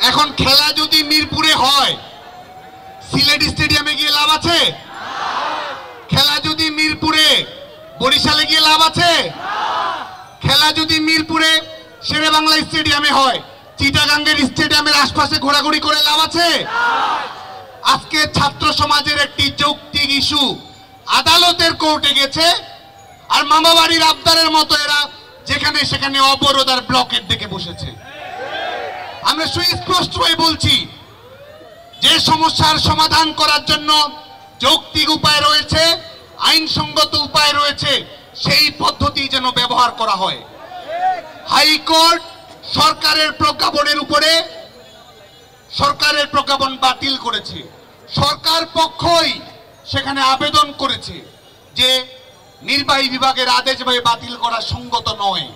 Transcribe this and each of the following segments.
এখন খেলা যদি মিরপুরে হয় সিলেট স্টেডিয়ামে গিয়ে লাভ আছে? খেলা যদি মিরপুরে বরিশালে গিয়ে লাভ আছে? খেলা যদি মিরপুরে শেরেবাংলা স্টেডিয়ামে হয় চিটাগাঙ্গের স্টেডিয়ামের আশপাশে ঘোরাঘুরি করে লাভ আছে? আজকে ছাত্র সমাজের একটি যৌক্তিক ইস্যু আদালতের কোর্টে গেছে, আর মামাবাড়ির আবদারের মতো এরা যেখানে সেখানে অবরোধ আর ব্লকেট দেখে বসেছে। আমরা সুস্পষ্টভাবে বলছি, যে সমস্যার সমাধান করার জন্য যৌক্তিক উপায় রয়েছে, আইনসঙ্গত উপায় রয়েছে, সেই পদ্ধতি যেন ব্যবহার করা হয়। হাইকোর্ট সরকারের প্রজ্ঞাপনের উপরে সরকারের প্রজ্ঞাপন বাতিল করেছে। সরকার পক্ষই সেখানে আবেদন করেছে যে নির্বাহী বিভাগের আদেশ বাতিল করা সঙ্গত নয়।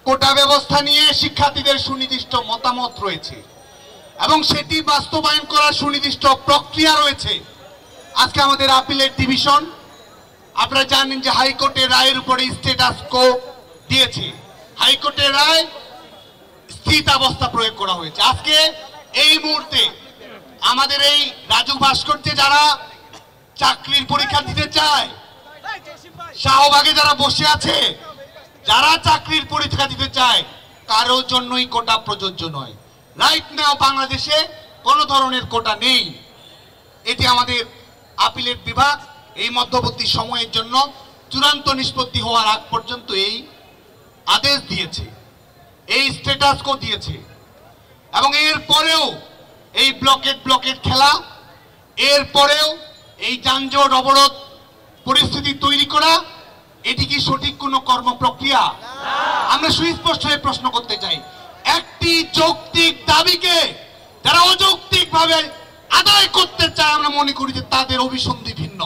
কোটা ব্যবস্থা নিয়ে শিক্ষার্থীদের সুনির্দিষ্ট মতামত রয়েছে এবং সেটি বাস্তবায়ন করার সুনির্দিষ্ট প্রক্রিয়া রয়েছে। আজকে আমাদের আপিলের ডিভিশন, আপনারা জানেন যে হাইকোর্টের রায়ের উপরে স্ট্যাটাস কো দিয়েছে। হাইকোর্টের রায় স্থিতাবস্থা প্রয়োগ করা হয়েছে। আজকে এই মুহূর্তে আমাদের এই রাজু ভাস্কর্যে যারা চাকরির পরীক্ষা দিতে চায়, শাহবাগে যারা বসে আছে, যারা চাকরির পরীক্ষা দিতে চায়, কারোর জন্যই কোটা প্রযোজ্য নয়। রাইট নাও বাংলাদেশে কোনো ধরনের কোটা নেই। এটি আমাদের আপিলেট বিভাগ এই মধ্যবর্তী সময়ের জন্য চূড়ান্ত নিষ্পত্তি হওয়ার আগ পর্যন্ত এই আদেশ দিয়েছে, এই স্ট্যাটাস কো দিয়েছে। এবং এর পরেও এই ব্লকেট খেলা, এর পরেও এই যানজট অবরোধ পরিস্থিতি তৈরি করা, এটি কি সঠিক কোনো কর্ম প্রক্রিয়া? আমরা সুস্পষ্ট হয়ে প্রশ্ন করতে চাই। একটি যৌক্তিক দাবিকে যারা অযৌক্তিক ভাবে আদায় করতে চায়, আমরা মনে করি যে তাদের অভিসন্ধি ভিন্ন।